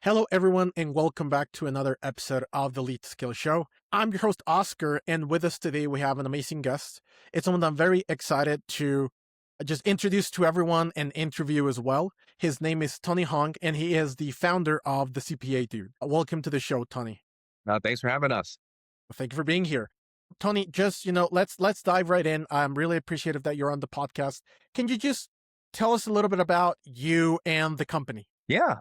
Hello, everyone, and welcome back to another episode of the Lead Skill Show. I'm your host, Oscar, and with us today, we have an amazing guest. It's someone that I'm very excited to just introduce to everyone and interview as well. His name is Tony Hoong, and he is the founder of the CPA Dude. Welcome to the show, Tony. Thanks for having us. Thank you for being here. Tony, just, let's dive right in. I'm really appreciative that you're on the podcast. Can you just tell us a little bit about you and the company? Yeah.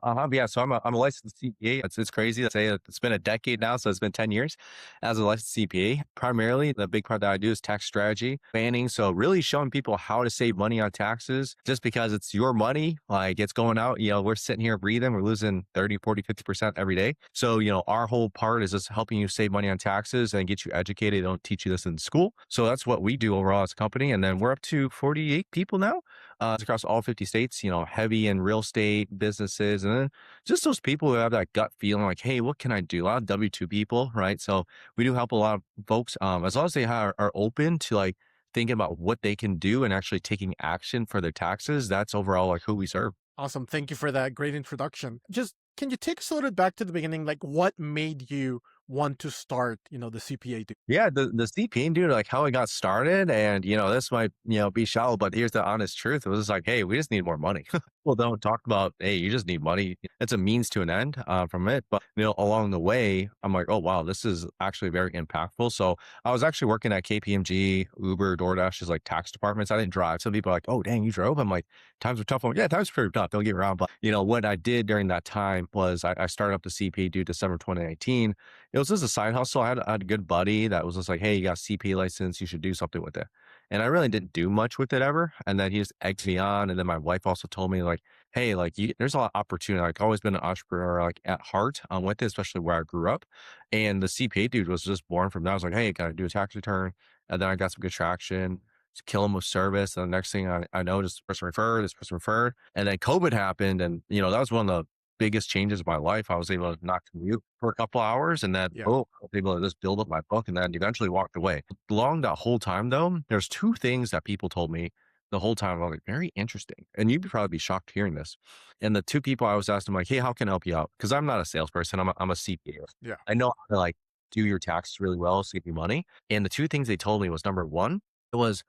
So I'm a licensed CPA. It's crazy to say it's been a decade now, so it's been 10 years as a licensed CPA. Primarily, the big part that I do is tax strategy planning. So really showing people how to save money on taxes, just because it's your money, like it's going out. We're sitting here breathing, we're losing 30, 40, 50% every day. So, our whole part is just helping you save money on taxes and get you educated. They don't teach you this in school. So that's what we do overall as a company. And then we're up to 48 people now across all 50 states, heavy in real estate, businesses, and then just those people who have that gut feeling like, hey, what can I do? A lot of W-2 people, right? So we do help a lot of folks as long as they are open to like thinking about what they can do and actually taking action for their taxes. That's overall like who we serve. Awesome. Thank you for that great introduction. Just can you take us a little bit back to the beginning? Like what made you want to start, the CPA Dude? Yeah, the CPA dude, like how it got started, and this might be shallow, but here's the honest truth. It was just like, hey, we just need more money. Well, don't talk about, hey, you just need money. It's a means to an end from it, but along the way, I'm like, oh wow, this is actually very impactful. So I was actually working at KPMG, Uber, DoorDash's like tax departments. I didn't drive. Some people are like, oh dang, you drove. I'm like, times were tough. Yeah, times were pretty tough. Don't get me wrong, but what I did during that time was I started up the CPA Dude December 2019. It was just a side hustle. I had a good buddy that was just like, hey, you got a CPA license, you should do something with it. And I really didn't do much with it ever. And then he just egged me on. And then my wife also told me like, hey, like there's a lot of opportunity. Like always been an entrepreneur like at heart with it, especially where I grew up. And the CPA Dude was just born from that. I was like, hey, can I do a tax return? And then I got some good traction. Kill them with service. And the next thing I know, this person referred. And then COVID happened. And, that was one of the biggest changes of my life. I was able to not commute for a couple hours, and then I was able to just build up my book, and then eventually walked away. Along that whole time though, there's two things that people told me the whole time. I was like, very interesting. And you'd probably be shocked hearing this. And the two people I was asking, like, hey, how can I help you out? Because I'm not a salesperson. I'm a CPA. Yeah. I know how to like do your taxes really well, save you money. And the two things they told me was number one, it was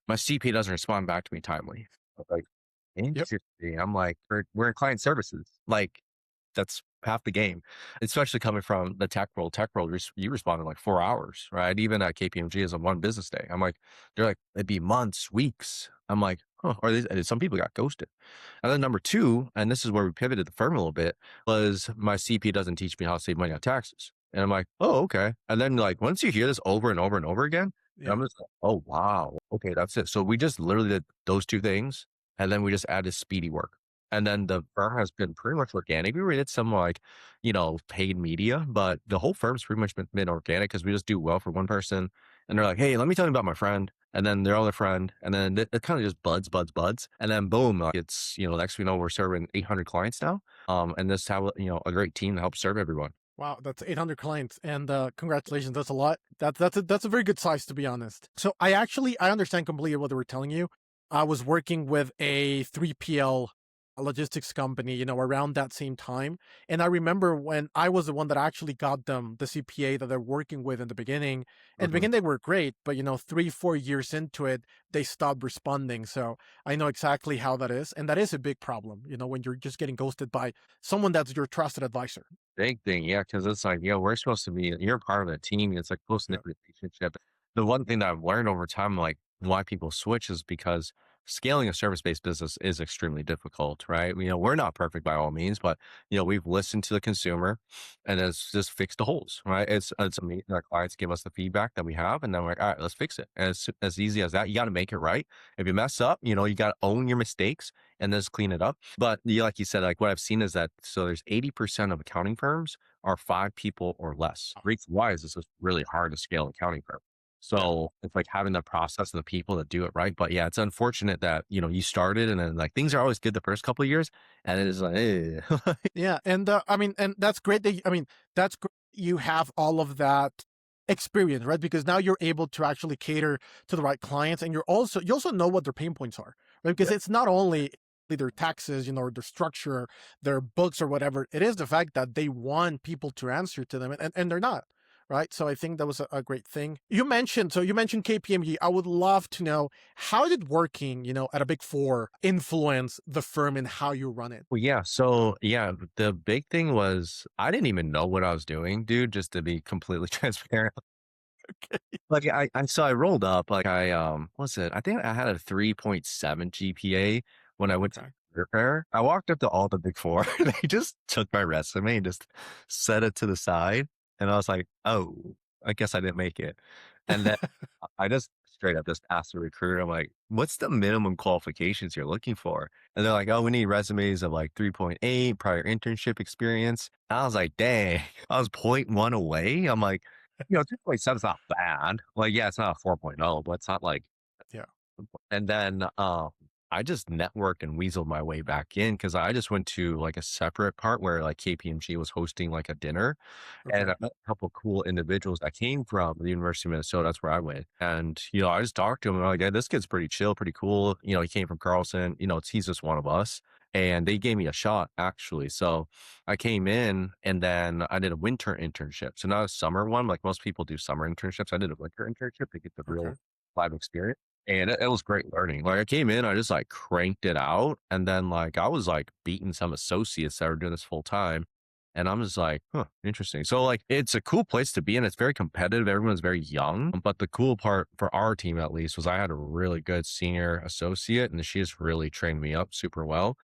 my CPA doesn't respond back to me timely. I was like, interesting. I'm like, we're in client services. Like, that's half the game, especially coming from the tech world. You respond in like 4 hours, right? Even at KPMG is a one business day. I'm like, they're like, it'd be months, weeks. I'm like, huh. Some people got ghosted. And then number two, and this is where we pivoted the firm a little bit, was my CPA doesn't teach me how to save money on taxes. And I'm like, oh, okay. And then like, once you hear this over and over and over again, I'm just like, oh, wow. Okay, that's it. So we just literally did those two things. And then we just added speedy work. And then the firm has been pretty much organic. We did some like, paid media, but the whole firm's pretty much been organic because we just do well for one person. And they're like, hey, let me tell you about my friend. And then their other friend. And then it kind of just buds. And then boom, like it's, next we know we're serving 800 clients now. And this have, a great team to help serve everyone. Wow, that's 800 clients, and congratulations. That's a lot. That's a very good size, to be honest. So I understand completely what they were telling you. I was working with a 3PL logistics company, around that same time. And I remember when I was the one that actually got them the CPA that they're working with in the beginning. In the beginning, they were great, but 3-4 years into it, they stopped responding. So I know exactly how that is. And that is a big problem, when you're just getting ghosted by someone that's your trusted advisor. Big thing, yeah, because it's like, we're supposed to be, you're part of a team. It's like close-knit relationship. The one thing that I've learned over time, like why people switch is because scaling a service-based business is extremely difficult, right? We're not perfect by all means, but we've listened to the consumer and it's just fixed the holes, right? It's amazing. Our clients give us the feedback that we have, and then we're like, all right, let's fix it. And it's as easy as that. You got to make it right. If you mess up, you got to own your mistakes and then just clean it up. But like you said, like what I've seen is that so there's 80% of accounting firms are 5 people or less. Reason why is this is really hard to scale an accounting firm. So it's like having the process and the people that do it right. But yeah, it's unfortunate that, you started and then like things are always good the first couple of years and it is like, eh. Yeah. And and that's great that's great. You have all of that experience, right? Because now you're able to actually cater to the right clients, and you also know what their pain points are, right? Because it's not only their taxes, or their structure, their books or whatever. It is the fact that they want people to answer to them, and they're not. Right. So I think that was a great thing. You mentioned KPMG. I would love to know, how did working, at a big four influence the firm and how you run it? Well, yeah. So yeah, the big thing was I didn't even know what I was doing, dude, just to be completely transparent. Like I rolled up, like what's it? I think I had a 3.7 GPA when I went to Okay. career fair. I walked up to all the big four. They just took my resume and just set it to the side. And I was like, oh, I guess I didn't make it. And then I just straight up just asked the recruiter, I'm like, what's the minimum qualifications you're looking for? And they're like, oh, we need resumes of like 3.8 prior internship experience. And I was like, dang, I was point 0.1 away. I'm like, 2.7 is not bad. Like, yeah, it's not a 4.0, but it's not like, Yeah. and then I just networked and weaseled my way back in because I just went to like a separate part where like KPMG was hosting like a dinner, and Okay. I met a couple of cool individuals that came from the University of Minnesota. That's where I went. And, I just talked to him and I'm like, hey, this kid's pretty chill, pretty cool. He came from Carlson, he's just one of us. And they gave me a shot actually. So I came in and then I did a winter internship. So not a summer one, like most people do summer internships. I did a winter internship to get the Okay. real live experience. And it was great learning. Like I came in, I just like cranked it out. And then like I was like beating some associates that were doing this full time. And I'm just like, huh, interesting. So like it's a cool place to be in. It's very competitive. Everyone's very young. But the cool part for our team at least was I had a really good senior associate and she just really trained me up super well.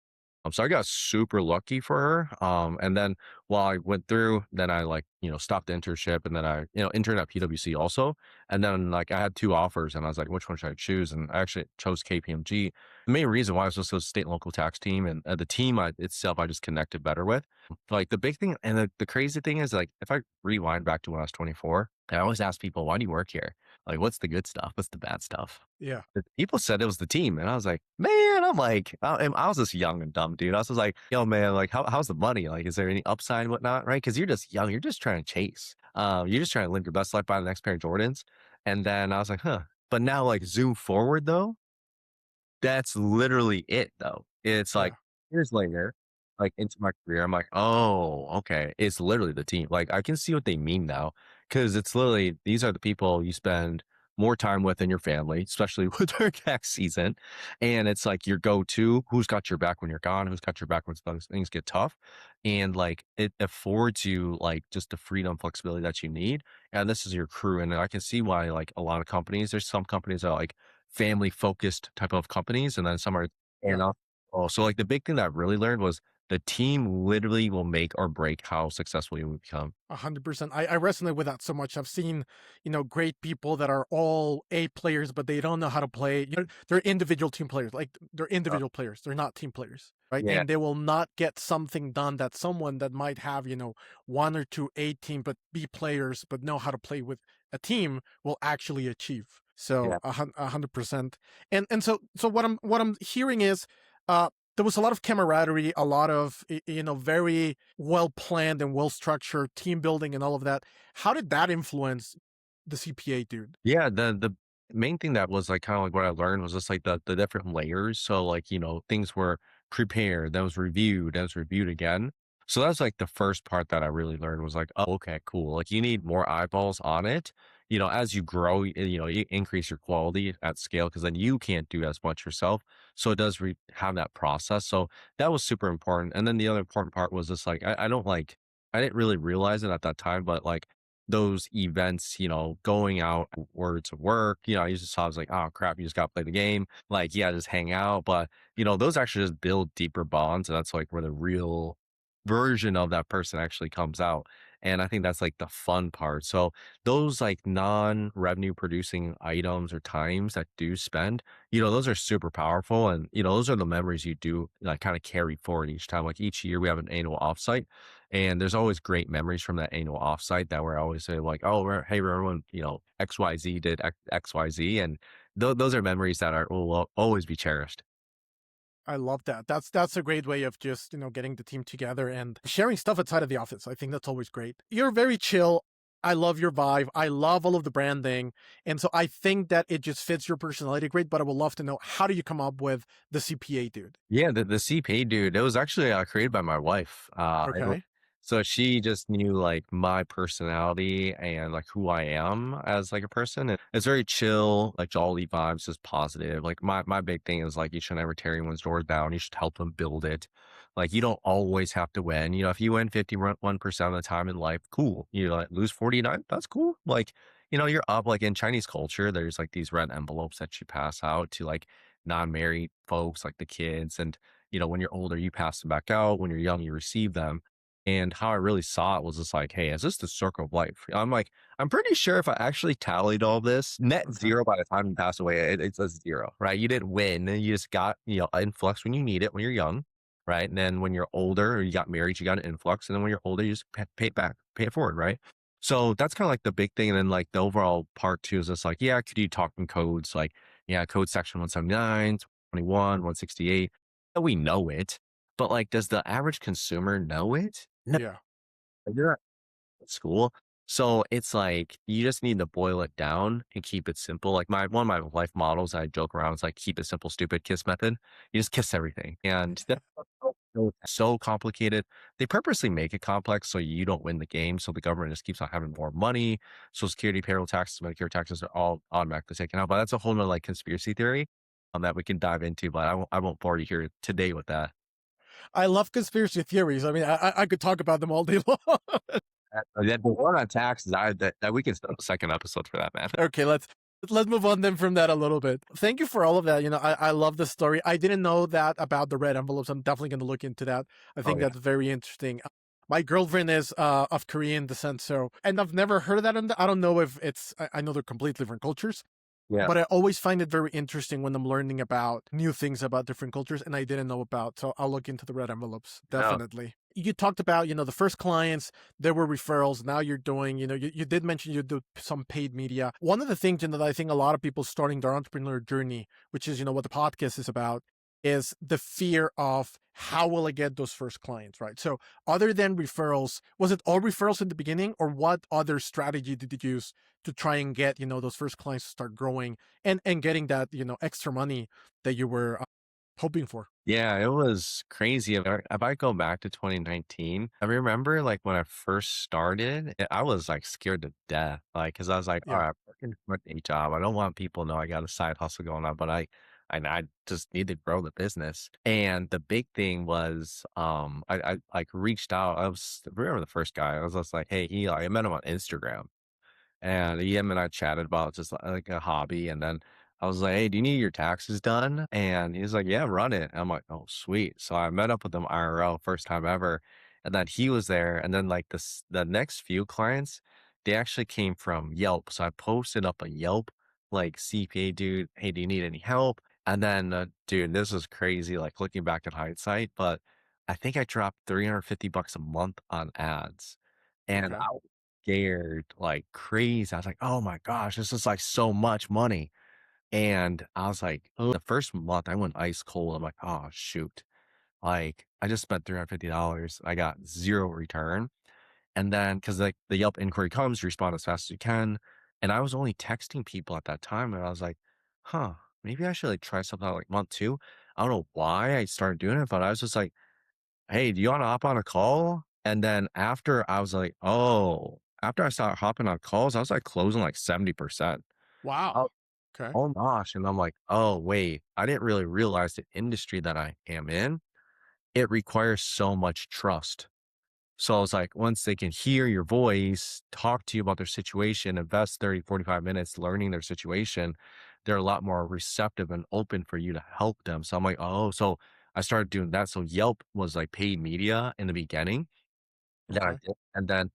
So I got super lucky for her. And then while I went through, then I like, stopped the internship and then I, interned at PwC also. And then like I had two offers and I was like, which one should I choose? And I actually chose KPMG. The main reason why was just the state and local tax team and the team itself, I just connected better with. Like the big thing and the crazy thing is like, if I rewind back to when I was 24, I always ask people, why do you work here? Like, what's the good stuff? What's the bad stuff? Yeah. The people said it was the team, and I was like, "Man," I'm like, I was just young and dumb, dude. I was just like, "Yo, man, like, how's the money? Like, is there any upside and whatnot, right? Because you're just young, you're just trying to chase. You're just trying to live your best life, buy the next pair of Jordans." And then I was like, "Huh." But now, like, zoom forward though, that's literally it though. It's like Yeah. years later, like into my career, I'm like, oh, okay. It's literally the team. Like I can see what they mean now. Cause it's literally these are the people you spend more time with in your family, especially with our tax season. And it's like your go-to, who's got your back when you're gone, who's got your back when things get tough. And like it affords you like just the freedom, flexibility that you need. And this is your crew. And I can see why like a lot of companies, there's some companies that are like family focused type of companies, and then some are Yeah. and so like the big thing that I really learned was the team literally will make or break how successful you become. 100%. I resonate with that so much. I've seen, great people that are all A players, but they don't know how to play. They're individual team players. Like they're Uh, individual players. They're not team players, right? yeah, And they will not get something done that someone that might have, one or two A team, but B players, but know how to play with a team will actually achieve. So yeah. 100%. And so what I'm hearing is, there was a lot of camaraderie, a lot of very well planned and well structured team building and all of that. How did that influence the CPA dude? Yeah, the main thing that was like kind of like what I learned was just like the different layers. So like, things were prepared, that was reviewed again. So that's like the first part that I really learned was like, oh, okay, cool. Like you need more eyeballs on it. As you grow, you increase your quality at scale because then you can't do as much yourself. So it does have that process. So that was super important. And then the other important part was just like, I don't like, I didn't really realize it at that time, but like those events, going out words of work, I used to thought I was like, oh crap, you just gotta play the game. Like, yeah, just hang out. But, those actually just build deeper bonds. And that's like where the real version of that person actually comes out. And I think that's like the fun part. So those like non-revenue producing items or times that do spend, those are super powerful. And, those are the memories you do like kind of carry forward each time. Like each year we have an annual offsite and there's always great memories from that annual offsite that we're always say like, oh, hey, everyone, XYZ did XYZ. And those are memories that will always be cherished. I love that. That's a great way of just getting the team together and sharing stuff outside of the office. I think that's always great. You're very chill. I love your vibe. I love all of the branding. And so I think that it just fits your personality great, but I would love to know, how do you come up with the CPA dude? Yeah, the CPA dude, it was actually, created by my wife. Okay. So she just knew, like, my personality and, like, who I am as, like, a person, and it's very chill, like, jolly vibes, just positive. Like, my big thing is, like, you should never tear anyone's doors down, you should help them build it. Like, you don't always have to win, if you win 51% of the time in life, cool. You, like, lose 49, that's cool. Like, you're up. Like, in Chinese culture, there's, like, these red envelopes that you pass out to, like, non-married folks, like the kids, and, when you're older, you pass them back out, when you're young, you receive them. And how I really saw it was just like, hey, is this the circle of life? I'm like, I'm pretty sure if I actually tallied all this, net Okay. zero by the time you pass away, it's a zero, right? You didn't win. You just got, influx when you need it when you're young, right? And then when you're older or you got married, you got an influx. And then when you're older, you just pay it back, pay it forward, right? So that's kind of like the big thing. And then like the overall part two is just like, yeah, could you talk in codes? Like, yeah, code section 179, 21, 168. We know it, but like, does the average consumer know it? No, Yeah. you're not at school. So it's like you just need to boil it down and keep it simple. Like one of my life models I joke around is like keep it simple, stupid kiss method. You just kiss everything. And that's so complicated. They purposely make it complex so you don't win the game. So the government just keeps on having more money. Social Security, payroll taxes, Medicare taxes are all automatically taken out. But that's a whole nother like conspiracy theory that we can dive into. But I won't bore you here today with that. I love conspiracy theories. I mean, I could talk about them all day long. The one on taxes, that we can set up a second episode for that, man. Okay, let's move on then from that a little bit. Thank you for all of that. I love the story. I didn't know that about the red envelopes. I'm definitely going to look into that. I Oh think yeah, that's very interesting. My girlfriend is of Korean descent, so and I've never heard of that. I don't know if it's. I know they're completely different cultures, yeah, but I always find it very interesting when I'm learning about new things about different cultures and I didn't know about. So I'll look into the red envelopes, no, definitely. You talked about, the first clients, there were referrals. Now you're doing, you did mention you do some paid media. One of the things, that I think a lot of people starting their entrepreneur journey, which is, what the podcast is about, is the fear of how will I get those first clients, right? So other than referrals, was it all referrals in the beginning or what other strategy did you use to try and get, those first clients to start growing and getting that, extra money that you were hoping for? yeah. It was crazy. If I go back to 2019, I remember like when I first started, I was like scared to death, like because I was like, all Yeah. right, I'm working for a day job. I don't want people to know I got a side hustle going on, but I just need to grow the business. And the big thing was, I like reached out. I remember the first guy. I was just like, hey, Eli. I met him on Instagram. And him and I chatted about just like a hobby. And then I was like, hey, do you need your taxes done? And he's like, yeah, run it. And I'm like, oh, sweet. So I met up with him IRL, first time ever. And then he was there. And then like the next few clients, they actually came from Yelp. So I posted up a Yelp, like CPA dude, hey, do you need any help? And then, dude, this is crazy. Like looking back in hindsight, but I think I dropped 350 bucks a month on ads. And Okay. scared like crazy. I was like, "Oh my gosh, this is like so much money." And I was like, oh, the first month I went ice cold. I'm like, "Oh shoot." Like I just spent $350. I got zero return. And then because like the Yelp inquiry comes, you respond as fast as you can. And I was only texting people at that time. And I was like, huh, maybe I should like try something out like month two. I don't know why I started doing it, but I was just like, hey, do you want to hop on a call? And then after I was like, oh, after I started hopping on calls, I was like closing like 70%. Wow. Oh, Okay. oh gosh. And I'm like, oh, wait, I didn't really realize the industry that I am in, it requires so much trust. So I was like, once they can hear your voice, talk to you about their situation, invest 30, 45 minutes learning their situation, they're a lot more receptive and open for you to help them. So I'm like, oh, so I started doing that. So Yelp was like paid media in the beginning that I Okay. did. And then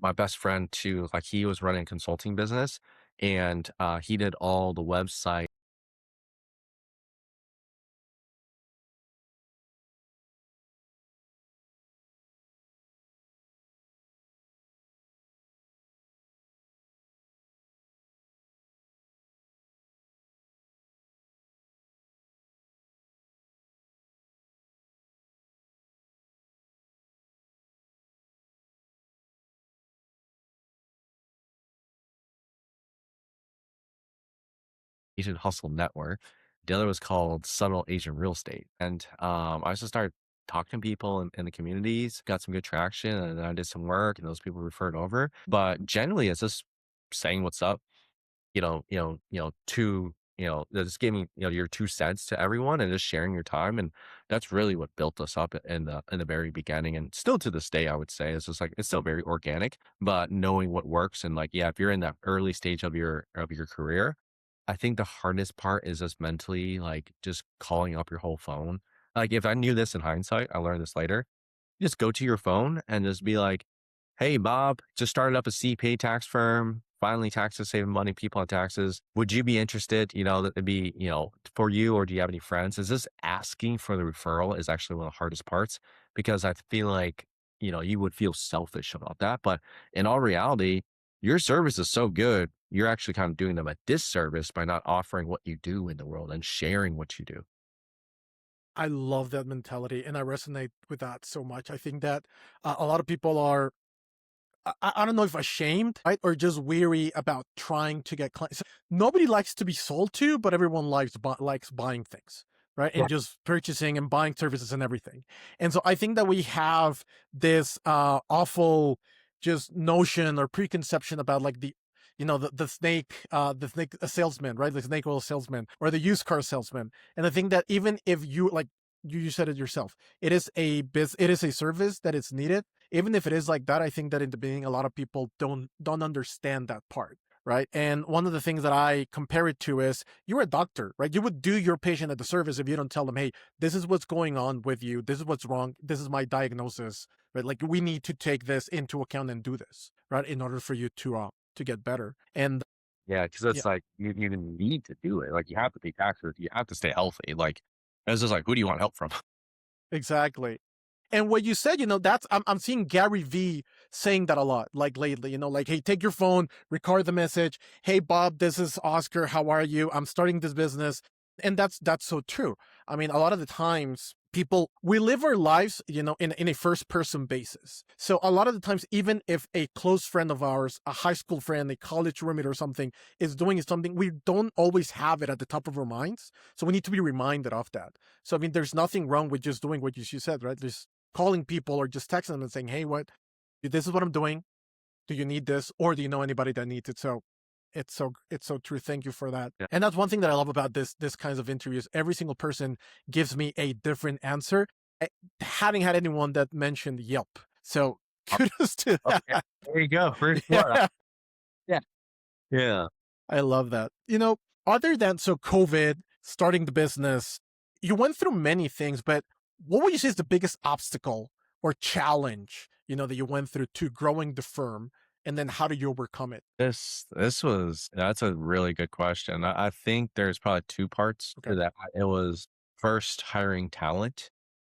my best friend too, like he was running a consulting business and he did all the website Agent Hustle Network. The other was called Subtle Agent Real Estate. And I just started talking to people in the communities, got some good traction, and then I did some work, and those people referred over. But generally, it's just saying what's up, to, just giving, your 2 cents to everyone and just sharing your time. And that's really what built us up in the very beginning. And still to this day, I would say it's just like, it's still very organic, but knowing what works. And like, yeah, if you're in that early stage of your career, I think the hardest part is just mentally, like, just calling up your whole phone. Like, if I knew this in hindsight, I learned this later. Just go to your phone and just be like, "Hey, Bob, just started up a CPA tax firm. Finally, taxes, saving money, people on taxes. Would you be interested? That it'd be, for you, or do you have any friends?" Is this asking for the referral is actually one of the hardest parts, because I feel like, you would feel selfish about that. But in all reality, your service is so good, you're actually kind of doing them a disservice by not offering what you do in the world and sharing what you do. I love that mentality, and I resonate with that so much. I think that a lot of people are I don't know if ashamed, right, or just weary about trying to get clients. Nobody likes to be sold to, but everyone likes buying things, right, Yeah. and just purchasing and buying services and everything. And so I think that we have this awful just notion or preconception about like the snake salesman, right, the snake oil salesman or the used car salesman. And I think that even if you like you said it yourself, it is a service that is needed. Even if it is like that, I think that in the beginning, a lot of people don't understand that part, right? And one of the things that I compare it to is you're a doctor, right? You would do your patient a disservice if you don't tell them, hey, this is what's going on with you, this is what's wrong, this is my diagnosis, right? Like we need to take this into account and do this, right, in order for you to get better. And Yeah, because yeah, it's like you need to do it. Like, you have to pay taxes, you have to stay healthy. Like, it's just like, who do you want help from? exactly. And what you said, that's I'm seeing Gary V saying that a lot, like lately, like, hey, take your phone, record the message. Hey, Bob, this is Oscar. How are you? I'm starting this business. And that's so true. I mean, a lot of the times we live our lives, in a first person basis. So a lot of the times, even if a close friend of ours, a high school friend, a college roommate or something is doing something, we don't always have it at the top of our minds. So we need to be reminded of that. So, I mean, there's nothing wrong with just doing what you said, right? There's calling people or just texting them and saying, "Hey, this is what I'm doing. Do you need this, or do you know anybody that needs it?" So it's so true. Thank you for that. Yeah. And that's one thing that I love about this kinds of interviews. Every single person gives me a different answer. I hadn't had anyone that mentioned Yelp. So kudos to Okay. that. There you go. First one. Yeah, Yeah. Yeah. I love that. Other than COVID, starting the business, you went through many things, but what would you say is the biggest obstacle or challenge, that you went through to growing the firm? And then how did you overcome it? That's a really good question. I think there's probably 2 parts Okay. to that. It was, first, hiring talent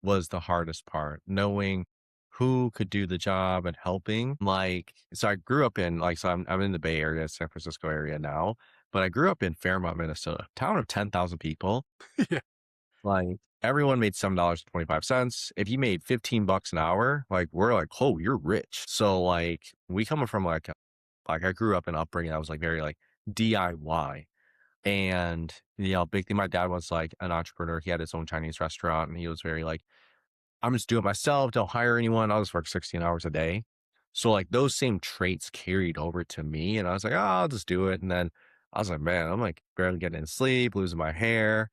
was the hardest part, knowing who could do the job and helping. Like, so I grew up in, like, so I'm in the Bay Area, San Francisco area now, but I grew up in Fairmont, Minnesota, town of 10,000 people. Yeah. Like, everyone made $7.25. If you made 15 bucks an hour, like, we're like, "Oh, you're rich." So, like, we coming from, like, I grew up in an upbringing that was, like, very, like, DIY. And, big thing, my dad was, like, an entrepreneur. He had his own Chinese restaurant, and he was very, like, "I'm just doing it myself, don't hire anyone." I'll just work 16 hours a day. So, like, those same traits carried over to me, and I was like, "Oh, I'll just do it." And then I was like, "Man, I'm, like, barely getting any sleep, losing my hair."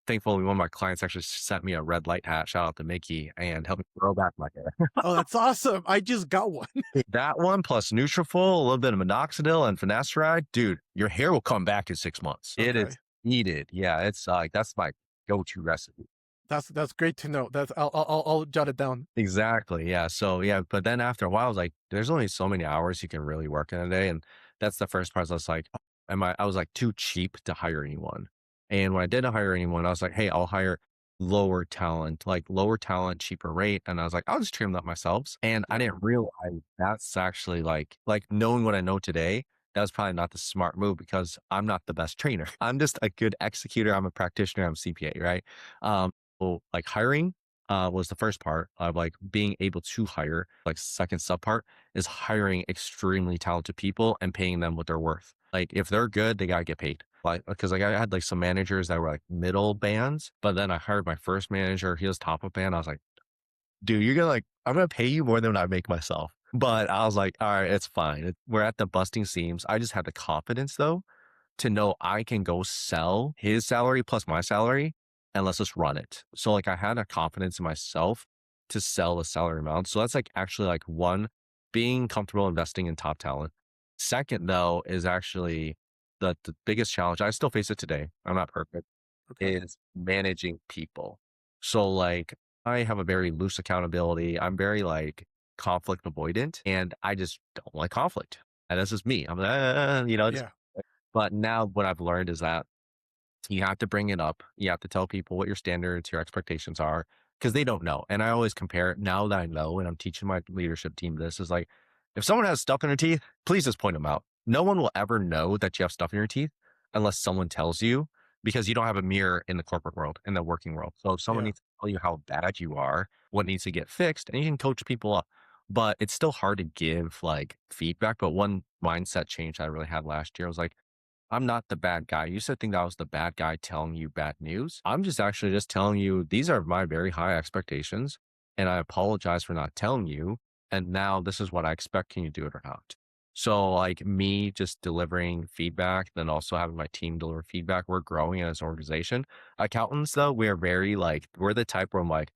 Thankfully, one of my clients actually sent me a red light hat, shout out to Mickey, and helped me grow back my hair. Oh, that's awesome. I just got one. That one plus Nutrafol, a little bit of minoxidil and finasteride, dude, your hair will come back in 6 months. It is Okay. needed. Yeah, it's, like, that's my go-to recipe. That's great to know. I'll jot it down. Exactly, yeah, so, yeah, but then after a while, I was like, there's only so many hours you can really work in a day, and that's the first part. I was like, I was, like, too cheap to hire anyone, and when I didn't hire anyone, I was like, "Hey, I'll hire lower talent, cheaper rate," and I was like, "I'll just train them up myself," and I Yeah. didn't realize that's actually, like, knowing what I know today, that was probably not the smart move, because I'm not the best trainer. I'm just a good executor, I'm a practitioner, I'm a CPA, right? So, like, hiring was the first part of, like, being able to hire. Like, second sub part is hiring extremely talented people and paying them what they're worth. Like if they're good, they gotta get paid. Like, because like I had like some managers that were like middle bands, but then I hired my first manager. He was top of band. I was like, dude, you're gonna like, I'm gonna pay you more than I make myself. But I was like, all right, it's fine. We're at the busting seams. I just had the confidence though to know I can go sell his salary plus my salary and let's just run it. So like I had a confidence in myself to sell the salary amount. So that's like actually like one, being comfortable investing in top talent. Second though is actually the biggest challenge. I still face it today. I'm not perfect, Okay. is managing people. So like I have a very loose accountability. I'm very like conflict avoidant and I just don't like conflict. And this is me. I'm like, just Yeah. but now what I've learned is that you have to bring it up. You have to tell people what your standards, your expectations are, because they don't know. And I always compare it now that I know, and I'm teaching my leadership team this is like, if someone has stuff in their teeth, please just point them out. No one will ever know that you have stuff in your teeth unless someone tells you, because you don't have a mirror in the corporate world, in the working world. So if someone Yeah. needs to tell you how bad you are, what needs to get fixed, and you can coach people up. But it's still hard to give like feedback. But one mindset change I really had last year was like, I'm not the bad guy. You used to think that I was the bad guy telling you bad news. I'm just actually just telling you these are my very high expectations. And I apologize for not telling you. And now this is what I expect. Can you do it or not? So, like me just delivering feedback, then also having my team deliver feedback. We're growing as an organization. Accountants, though, we're very like, we're the type where I'm like,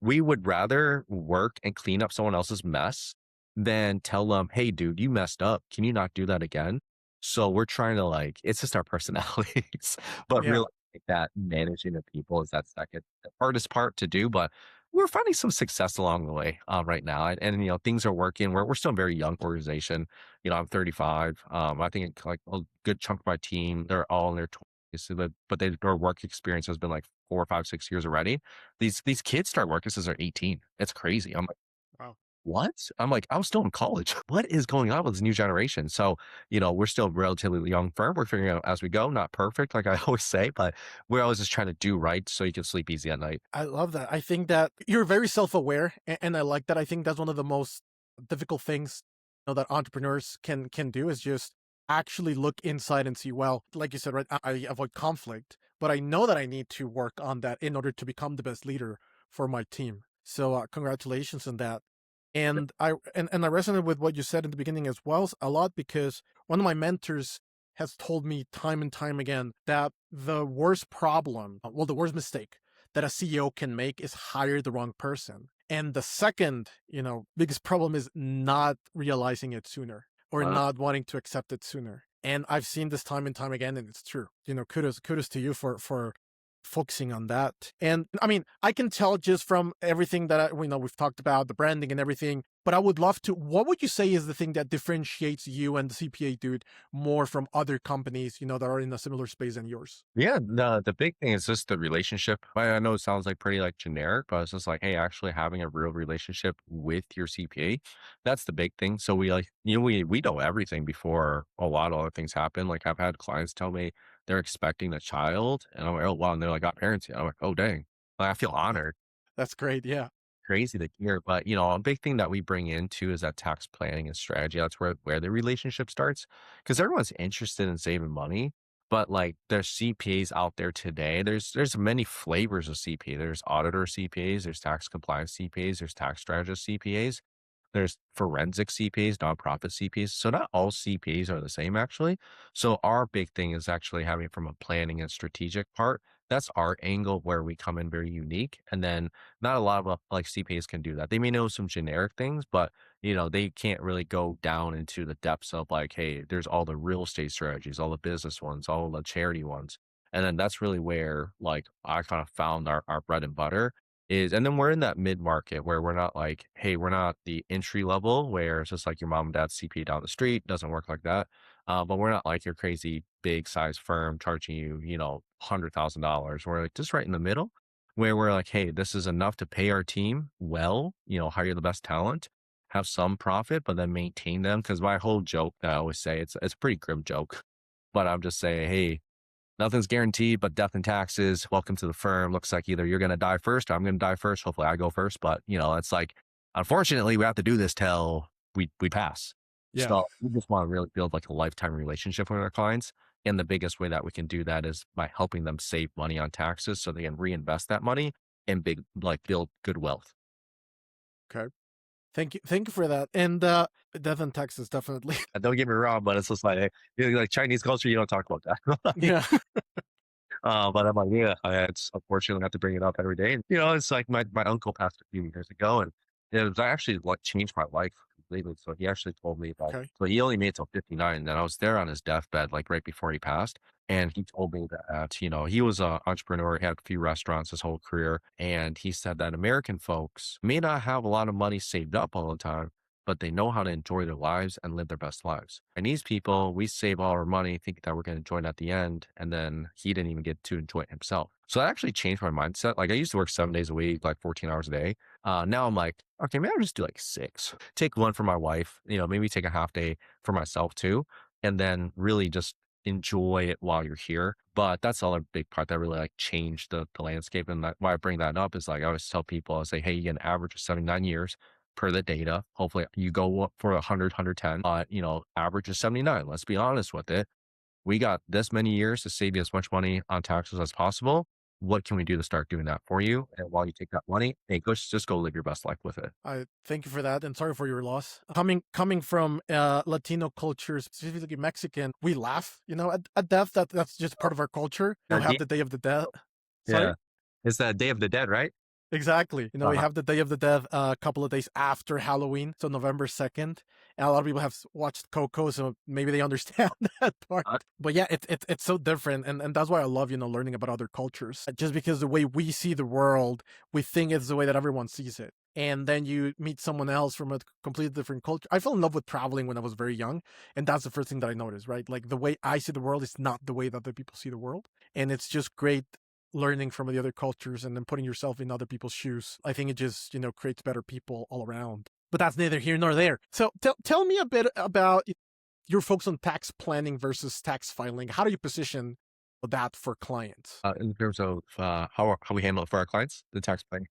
we would rather work and clean up someone else's mess than tell them, hey, dude, you messed up. Can you not do that again? So we're trying to like, it's just our personalities, but Yeah. really like that managing the people is that second the hardest part to do, but we're finding some success along the way right now. And things are working. We're still a very young organization. I'm 35. I think like a good chunk of my team, they're all in their 20s, so but their work experience has been like 4, 5, 6 years already. These kids start working since they're 18. It's crazy. I'm Wow. what? I'm like, I was still in college. What is going on with this new generation? So, we're still a relatively young firm. We're figuring out as we go, not perfect, like I always say, but we're always just trying to do right so you can sleep easy at night. I love that. I think that you're very self-aware, and I like that. I think that's one of the most difficult things, that entrepreneurs can do is just actually look inside and see. Well, like you said, right? I avoid conflict, but I know that I need to work on that in order to become the best leader for my team. So, congratulations on that. And I resonate with what you said in the beginning as well a lot, because one of my mentors has told me time and time again that the worst problem, well, the worst mistake that a CEO can make is hire the wrong person. And the second, biggest problem is not realizing it sooner or Uh, not wanting to accept it sooner. And I've seen this time and time again, and it's true. Kudos to you for focusing on that. And I mean, I can tell just from everything that we've talked about, the branding and everything, but I would love to, what would you say is the thing that differentiates you and the CPA Dude more from other companies, that are in a similar space than yours? yeah, the big thing is just the relationship. I know it sounds like pretty like generic, but it's just like, hey, actually having a real relationship with your CPA, that's the big thing. So we like, we know everything before a lot of other things happen. Like I've had clients tell me they're expecting a child, and I'm like, oh wow, and they're like, got parents yet? I'm like, oh dang, like I feel honored. That's great. Yeah. Crazy to hear, but, a big thing that we bring into is that tax planning and strategy. That's where the relationship starts, because everyone's interested in saving money, but, like, there's CPAs out there today. There's many flavors of CPA. There's auditor CPAs, there's tax compliance CPAs, there's tax strategist CPAs. There's forensic CPAs, nonprofit CPAs. So not all CPAs are the same actually. So our big thing is actually having it from a planning and strategic part. That's our angle where we come in very unique. And then not a lot of like CPAs can do that. They may know some generic things, but they can't really go down into the depths of like, hey, there's all the real estate strategies, all the business ones, all the charity ones. And then that's really where like I kind of found our bread and butter is, and then we're in that mid market where we're not like, hey, we're not the entry level where it's just like your mom and dad's CPA down the street. Doesn't work like that. But we're not like your crazy big size firm charging you, $100,000. We're like just right in the middle where we're like, hey, this is enough to pay our team well, hire the best talent, have some profit, but then maintain them. Cause my whole joke that I always say, it's a pretty grim joke, but I'm just saying, hey, nothing's guaranteed but death and taxes. Welcome to the firm. Looks like either you're going to die first or I'm going to die first. Hopefully I go first. But, it's like, unfortunately, we have to do this till we pass. Yeah. So we just want to really build like a lifetime relationship with our clients. And the biggest way that we can do that is by helping them save money on taxes so they can reinvest that money and build good wealth. Okay. Thank you for that. And death and taxes, definitely. And don't get me wrong, but it's just like, like Chinese culture, you don't talk about that. Like, Yeah. but I'm like, yeah, it's unfortunately I have to bring it up every day. And, it's like my uncle passed a few years ago, and it was actually what changed my life completely. So he actually told me about, Okay. so he only made it till 59, and I was there on his deathbed, like right before he passed. And he told me that, he was an entrepreneur, he had a few restaurants his whole career. And he said that American folks may not have a lot of money saved up all the time, but they know how to enjoy their lives and live their best lives. And these people, we save all our money, thinking that we're going to enjoy it at the end. And then he didn't even get to enjoy it himself. So that actually changed my mindset. Like I used to work 7 days a week, like 14 hours a day. Now I'm like, okay, maybe I'll just do like six. Take one for my wife, maybe take a half day for myself too. And then really just enjoy it while you're here. But that's the other big part that really like changed the landscape. And why I bring that up is like I always tell people, I say, hey, you get an average of 79 years per the data. Hopefully you go up for 100, 110. Average is 79. Let's be honest with it. We got this many years to save you as much money on taxes as possible. What can we do to start doing that for you? And while you take that money, hey, just go live your best life with it. I thank you for that, and sorry for your loss. Coming from Latino culture, specifically Mexican, we laugh. At death, that's just part of our culture. Uh, Have yeah. the Day of the Dead. Sorry. Yeah. It's the Day of the Dead, right? Exactly. We Uh-huh. have the Day of the Dead a couple of days after Halloween, so November 2nd. And a lot of people have watched Coco, so maybe they understand that part. Uh, But yeah, it's so different. And that's why I love, learning about other cultures. Just because the way we see the world, we think it's the way that everyone sees it. And then you meet someone else from a completely different culture. I fell in love with traveling when I was very young. And that's the first thing that I noticed, right? Like the way I see the world is not the way that other people see the world. And it's just great learning from the other cultures and then putting yourself in other people's shoes. I think it just, creates better people all around. But that's neither here nor there. So tell me a bit about your focus on tax planning versus tax filing. How do you position that for clients? in terms of how we handle it for our clients, the tax planning.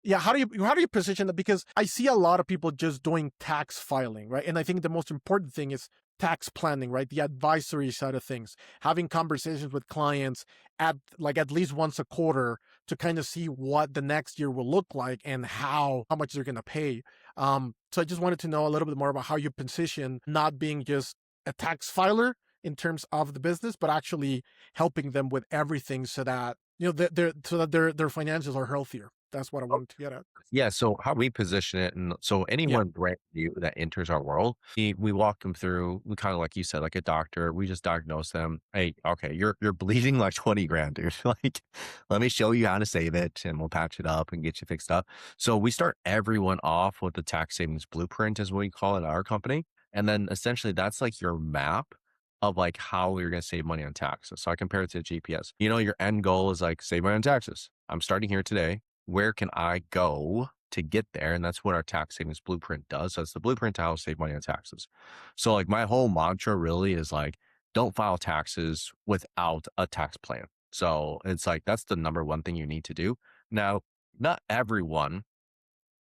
Yeah, how do you position that? Because I see a lot of people just doing tax filing, right? And I think the most important thing is tax planning, right? The advisory side of things, having conversations with clients at least once a quarter to kind of see what the next year will look like and how much they're going to pay. So I just wanted to know a little bit more about how you position not being just a tax filer in terms of the business, but actually helping them with everything so that their financials are healthier. That's what I wanted to get at. Yeah, so how we position it, and so Yeah. anyone brand new that enters our world, we walk them through. We kind of like you said, like a doctor. We just diagnose them. Hey, okay, you're bleeding like 20 grand, dude. Like, let me show you how to save it, and we'll patch it up and get you fixed up. So we start everyone off with the tax savings blueprint, is what we call it at our company, and then essentially that's like your map of like how you're going to save money on taxes. So I compare it to GPS. Your end goal is like save money on taxes. I'm starting here today. Where can I go to get there? And that's what our tax savings blueprint does. That's the blueprint to how to save money on taxes. So like my whole mantra really is like, don't file taxes without a tax plan. So it's like, that's the number one thing you need to do. Now, not everyone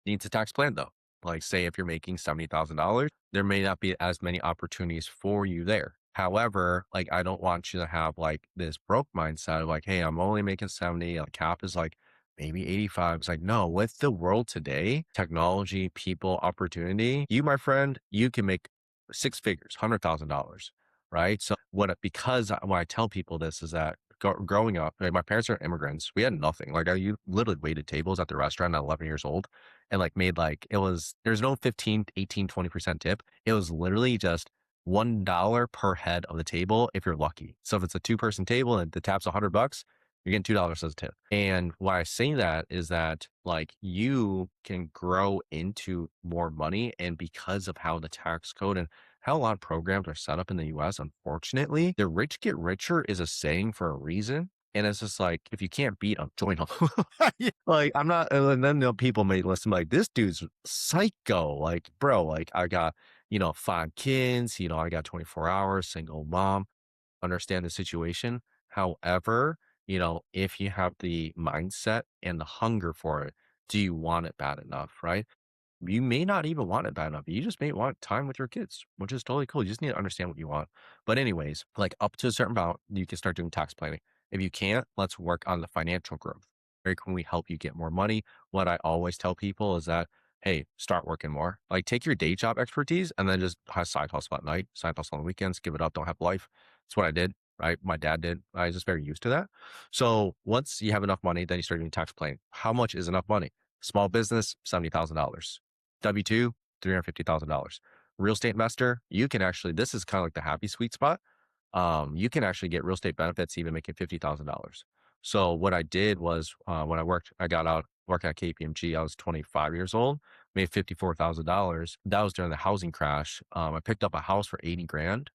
needs a tax plan though. Like say if you're making $70,000, there may not be as many opportunities for you there. However, like I don't want you to have like this broke mindset of like, hey, I'm only making 70, like cap is like maybe 85. It's like, no, with the world today, technology, people, opportunity, you, my friend, you can make six figures, $100,000. Right. So because when I tell people this is that growing up, like my parents are immigrants. We had nothing. Like you literally waited tables at the restaurant at 11 years old and like made like there's no 15, 18, 20% tip. It was literally just $1 per head of the table if you're lucky. So if it's a two-person table and the tap's $100, you're getting $2 as a tip. And why I say that is that like you can grow into more money. And because of how the tax code and how a lot of programs are set up in the US, unfortunately, the rich get richer is a saying for a reason. And it's just like, if you can't beat them, join them. Yeah. Like, I'm not, and then people may listen like, this dude's psycho. Like, bro, like I got, 5 kids, I got 24 hours, single mom, understand the situation. However, if you have the mindset and the hunger for it, do you want it bad enough? Right. You may not even want it bad enough. You just may want time with your kids, which is totally cool. You just need to understand what you want. But anyways, like up to a certain amount, you can start doing tax planning. If you can't, let's work on the financial growth. Where can we help you get more money? What I always tell people is that, hey, start working more. Like take your day job expertise and then just have side hustle at night, side hustle on the weekends, give it up, don't have life. That's what I did, right? My dad did. I was just very used to that. So once you have enough money, then you start doing tax planning. How much is enough money? Small business, $70,000. W-2, $350,000. Real estate investor, you can actually, this is kind of like the happy sweet spot. You can actually get real estate benefits even making $50,000. So what I did was when I got out working at KPMG, I was 25 years old, made $54,000. That was during the housing crash. I picked up a house for 80 grand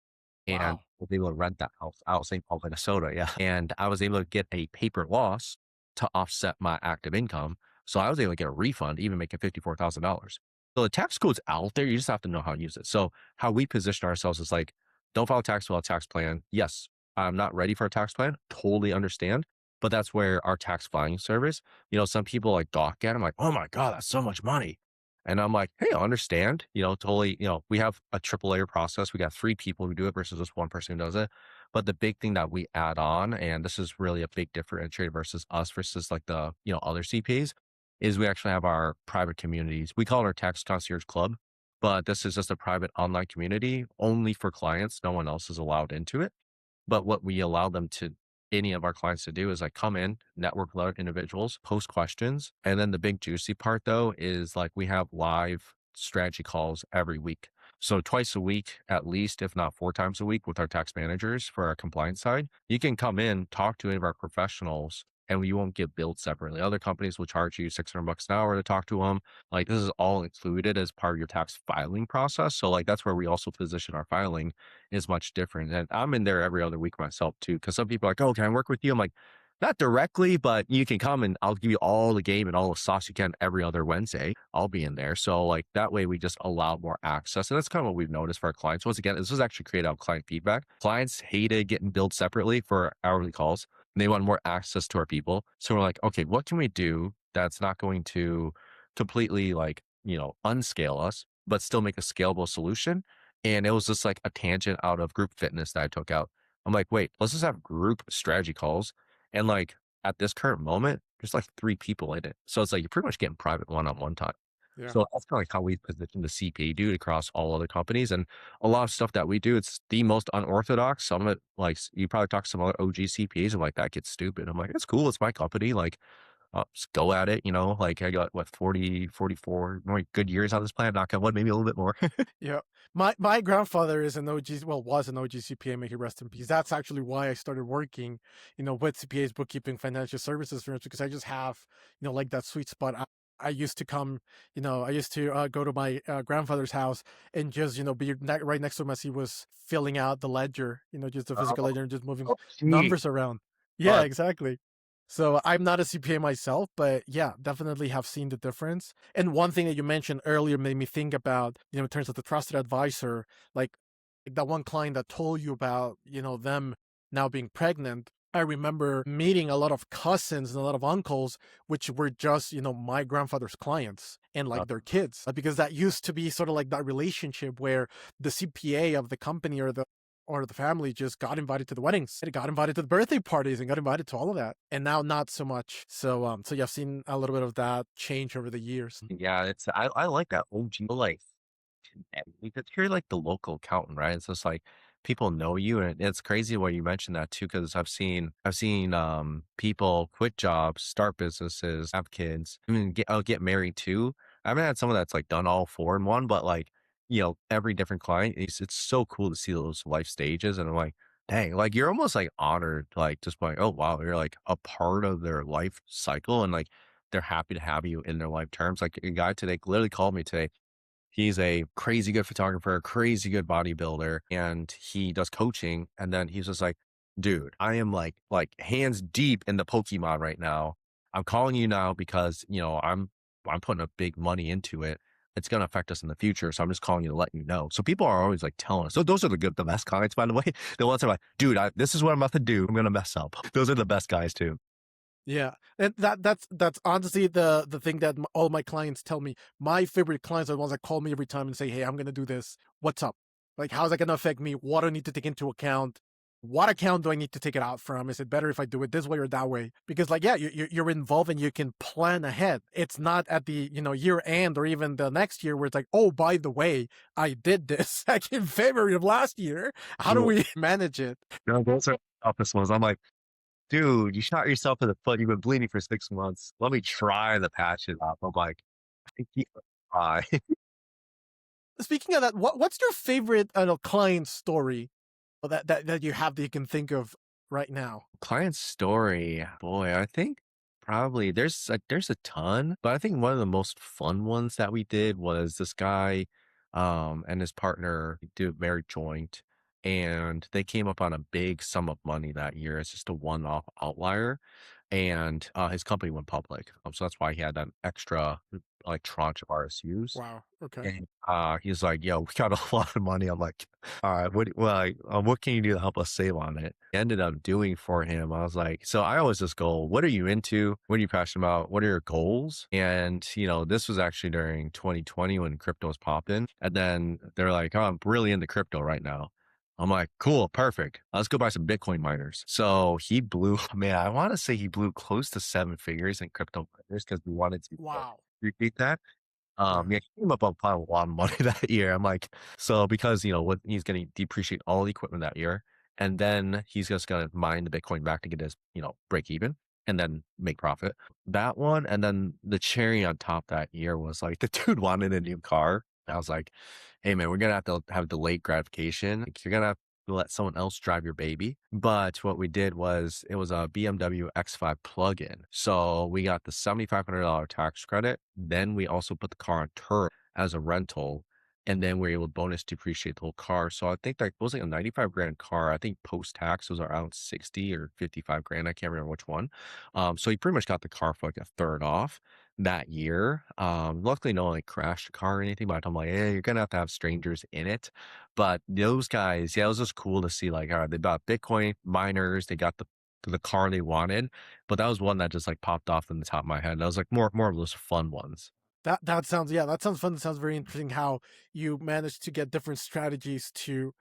and Wow. was able to rent that house out St. Paul, Minnesota. Yeah. And I was able to get a paper loss to offset my active income. So I was able to get a refund, even making $54,000. So the tax code's out there. You just have to know how to use it. So how we position ourselves is like, don't file tax without a tax plan. Yes, I'm not ready for a tax plan. Totally understand. But that's where our tax filing service, some people like gawk at. I'm like, oh my God, that's so much money. And I'm like, hey, I understand, totally, we have a triple layer process. We got 3 people who do it versus just one person who does it. But the big thing that we add on, and this is really a big differentiator versus us versus like the, other CPAs, is we actually have our private communities. We call it our tax concierge club, but this is just a private online community only for clients. No one else is allowed into it. But what we allow them to any of our clients to do is like come in, network with other individuals, post questions. And then the big juicy part though is like we have live strategy calls every week. So twice a week, at least, if not 4 times a week with our tax managers for our compliance side. You can come in, talk to any of our professionals and you won't get billed separately. Other companies will charge you $600 an hour to talk to them. Like this is all included as part of your tax filing process. So like that's where we also position our filing is much different. And I'm in there every other week myself too, because some people are like, oh, can I work with you? I'm like, not directly, but you can come and I'll give you all the game and all the sauce you can every other Wednesday. I'll be in there. So like that way we just allow more access. And that's kind of what we've noticed for our clients. Once again, this was actually created out of client feedback. Clients hated getting billed separately for hourly calls. And they want more access to our people. So we're like, okay, what can we do that's not going to completely like, unscale us, but still make a scalable solution? And it was just like a tangent out of group fitness that I took out. I'm like, wait, let's just have group strategy calls. And like at this current moment, there's like 3 people in it. So it's like you're pretty much getting private one-on-one time. Yeah. So that's kind of like how we position the CPA dude across all other companies. And a lot of stuff that we do, it's the most unorthodox. Some of it, like you probably talk to some other OG CPAs and like that gets stupid. I'm like, it's cool. It's my company. Like, just go at it. Like I got what, 40, 44 more good years on this planet. Knock on wood, maybe a little bit more. Yeah. My grandfather is an OG, well, was an OG CPA, may he rest in peace. That's actually why I started working, with CPAs, bookkeeping, financial services firms, because I just have, like that sweet spot. I used to come, I used to go to my grandfather's house and just, be right next to him as he was filling out the ledger, just the physical ledger and just moving Oh, gee. numbers around. Yeah, But exactly. So I'm not a CPA myself, but yeah, definitely have seen the difference. And one thing that you mentioned earlier made me think about, in terms of the trusted advisor, like that one client that told you about, them now being pregnant. I remember meeting a lot of cousins and a lot of uncles, which were just, my grandfather's clients and uh, like their kids, because that used to be sort of like that relationship where the CPA of the company or the family just got invited to the weddings. It got invited to the birthday parties and got invited to all of that. And now not so much. So yeah, I've seen a little bit of that change over the years. yeah, I like that OG like because you're like the local accountant, right? It's just like people know you, and it's crazy what you mentioned that too, because I've seen people quit jobs, start businesses, have kids, I mean get married too. I haven't had someone that's like done all 4 in 1, but like every different client, it's so cool to see those life stages, and I'm like, dang, like you're almost like honored, like just like, oh wow, you're like a part of their life cycle, and like they're happy to have you in their life terms. Like a guy today literally called me today. He's a crazy good photographer, crazy good bodybuilder, and he does coaching. And then he's just like, dude, I am like hands deep in the Pokemon right now. I'm calling you now because, I'm putting a big money into it. It's going to affect us in the future. So I'm just calling you to let you know. So people are always like telling us. So those are the best clients, by the way. The ones that are like, dude, this is what I'm about to do. I'm going to mess up. Those are the best guys too. Yeah, and that's honestly the thing that all my clients tell me. My favorite clients are the ones that call me every time and say, "Hey, I'm gonna do this. What's up? Like, how's that gonna affect me? What do I need to take into account? What account do I need to take it out from? Is it better if I do it this way or that way?" Because, like, yeah, you're involved and you can plan ahead. It's not at the year end or even the next year where it's like, "Oh, by the way, I did this like in February of last year. How do You we manage it?" know, those are toughest ones. I'm like, dude, you shot yourself in the foot. You've been bleeding for 6 months. Let me try to patch it up. I'm like, I think you can try. Speaking of that, what's your favorite client story that you have that you can think of right now? Client story, boy, I think probably there's a ton, but I think one of the most fun ones that we did was this guy, and his partner did a very joint, and they came up on a big sum of money that year. It's just a one-off outlier, and his company went public, so that's why he had an extra like tranche of RSUs. Wow. Okay. And, he's like, "Yo, we got a lot of money." I'm like, "All right, what can you do to help us save on it?" Ended up doing for him, I was like, so I always just go, "What are you into? What are you passionate about? What are your goals?" And, this was actually during 2020 when crypto was popping. And then they're like, "Oh, I'm really into crypto right now." I'm like, "Cool, perfect. Let's go buy some Bitcoin miners." So he blew, man, I want to say he blew close to 7 figures in crypto miners because we wanted to Wow. repeat that. Yeah. Yeah, he came up on a lot of money that year. I'm like, so because what he's going to depreciate all the equipment that year, and then he's just going to mine the Bitcoin back to get his break even, and then make profit. That one, and then the cherry on top that year was like the dude wanted a new car. I was like, hey man, we're gonna have to have delayed gratification. Like, you're gonna have to let someone else drive your baby. But what we did was it was a BMW X5 plug-in. So we got the $7,500 tax credit. Then we also put the car on turbo as a rental. And then we are able to bonus depreciate the whole car. So I think that was like a 95 grand car. I think post tax was around 60 or 55 grand. I can't remember which one. So he pretty much got the car for like a third off that year. Luckily, no one like crashed the car or anything. But I'm like, hey, you're gonna have to have strangers in it. But those guys, yeah, it was just cool to see. Like, all right, they bought Bitcoin miners, they got the car they wanted. But that was one that just like popped off in the top of my head. That was like more of those fun ones. That sounds, yeah, that sounds fun. That sounds very interesting how you managed to get different strategies to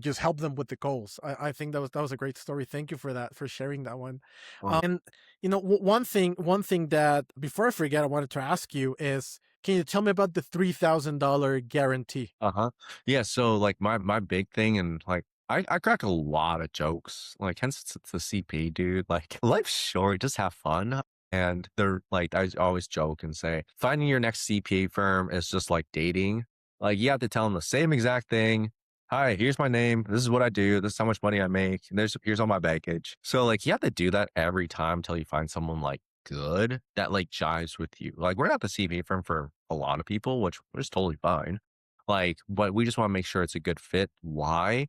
just help them with the goals. I think that was a great story. Thank you for that, for sharing that one. And one thing that before I forget I wanted to ask you is, can you tell me about the $3,000 guarantee? Uh-huh. Yeah, so like my big thing and like I crack a lot of jokes. Like hence it's the CPA dude. Like life's short, just have fun. And they're like I always joke and say finding your next CPA firm is just like dating. Like you have to tell them the same exact thing. Hi, here's my name. This is what I do. This is how much money I make. And here's all my baggage. So like you have to do that every time until you find someone like good that like jives with you. Like we're not the CPA firm for a lot of people, which is totally fine. Like, but we just want to make sure it's a good fit. Why?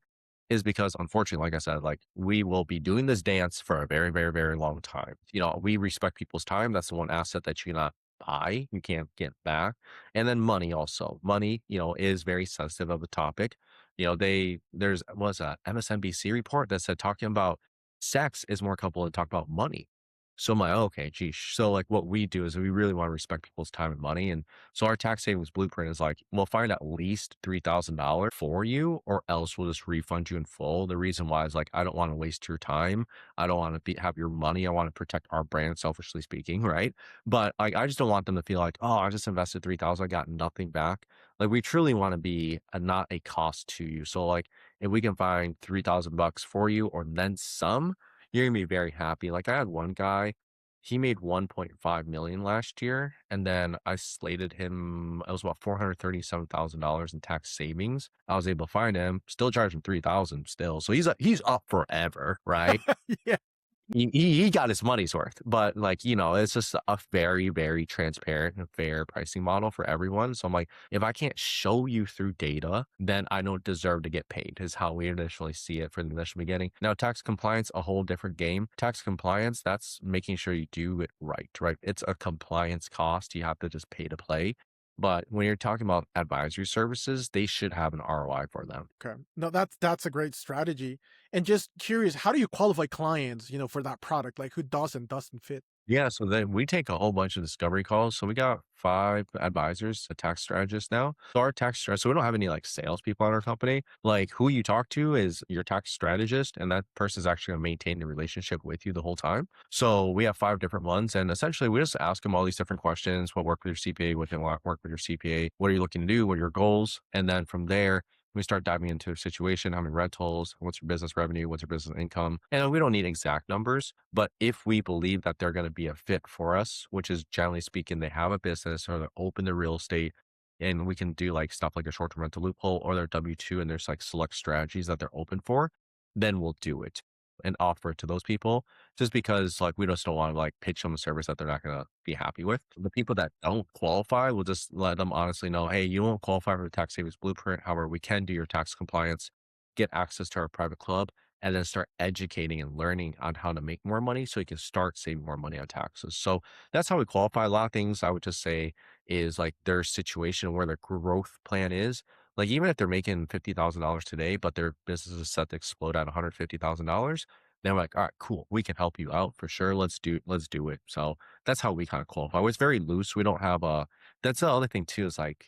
Is because unfortunately, like I said, like we will be doing this dance for a very, very, very long time. We respect people's time. That's the one asset that you cannot buy, you can't get back. And then money also. Money, is very sensitive of a topic. There's was a MSNBC report that said talking about sex is more comfortable than talk about money. So I'm like, "Oh, okay, geez." So like what we do is we really want to respect people's time and money. And so our tax savings blueprint is like, we'll find at least $3,000 for you, or else we'll just refund you in full. The reason why is like, I don't want to waste your time. I don't want to have your money. I want to protect our brand, selfishly speaking, right? But like, I just don't want them to feel like, oh, I just invested 3,000, I got nothing back. Like we truly want to be not a cost to you. So like, if we can find $3,000 for you or then some, you're gonna be very happy. Like I had one guy, he made 1.5 million last year, and then I slated him. It was about $437,000 in tax savings. I was able to find him, still charge him 3,000 still. So he's up forever, right? Yeah. He got his money's worth, but like, it's just a very, very transparent and fair pricing model for everyone. So I'm like, if I can't show you through data, then I don't deserve to get paid, is how we initially see it for the initial beginning. Now, tax compliance, a whole different game. Tax compliance, that's making sure you do it right, right? It's a compliance cost. You have to just pay to play. But when you're talking about advisory services, they should have an ROI for them. Okay. No, that's a great strategy. And just curious, how do you qualify clients, for that product? Like who doesn't fit? Yeah, so then we take a whole bunch of discovery calls. So we got 5 advisors, a tax strategist now. So our tax strategist, so we don't have any like salespeople in our company. Like who you talk to is your tax strategist, and that person is actually going to maintain the relationship with you the whole time. So we have 5 different ones, and essentially we just ask them all these different questions. What work with your CPA? What didn't work with your CPA? What are you looking to do? What are your goals? And then from there, we start diving into a situation, how many rentals, what's your business revenue, what's your business income. And we don't need exact numbers, but if we believe that they're going to be a fit for us, which is generally speaking, they have a business or they're open to real estate, and we can do like stuff like a short term rental loophole or their W-2 and there's like select strategies that they're open for, then we'll do it and offer it to those people just because like we just don't want to like pitch them a service that they're not going to be happy with. The people that don't qualify, we'll just let them honestly know, hey, you won't qualify for the tax savings blueprint. However, we can do your tax compliance, get access to our private club, and then start educating and learning on how to make more money so you can start saving more money on taxes. So that's how we qualify. A lot of things I would just say is like their situation where their growth plan is. Like even if they're making $50,000 today, but their business is set to explode at $150,000, then we're like, all right, cool. We can help you out for sure. Let's do it. So that's how we kind of qualify. It's very loose. We don't have a, that's the other thing too, is like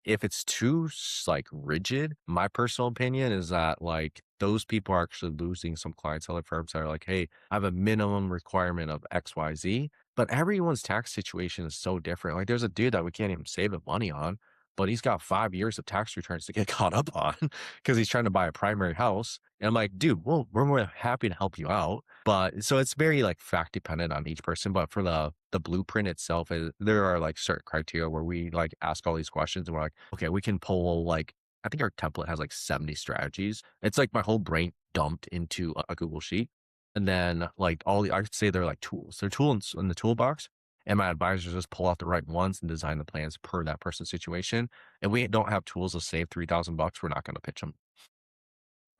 if it's too like rigid, my personal opinion is that like those people are actually losing some clientele at firms that are like, hey, I have a minimum requirement of XYZ, but everyone's tax situation is so different. Like there's a dude that we can't even save the money on, but he's got 5 years of tax returns to get caught up on because he's trying to buy a primary house. And I'm like, dude, well, we're more happy to help you out. But so it's very like fact dependent on each person. But for the blueprint itself, there are like certain criteria where we like ask all these questions and we're like, okay, we can pull like I think our template has like 70 strategies. It's like my whole brain dumped into a Google sheet. And then like I'd say they're like tools. They're tools in the toolbox. And my advisors just pull out the right ones and design the plans per that person's situation. And we don't have tools to save $3,000. We're not going to pitch them.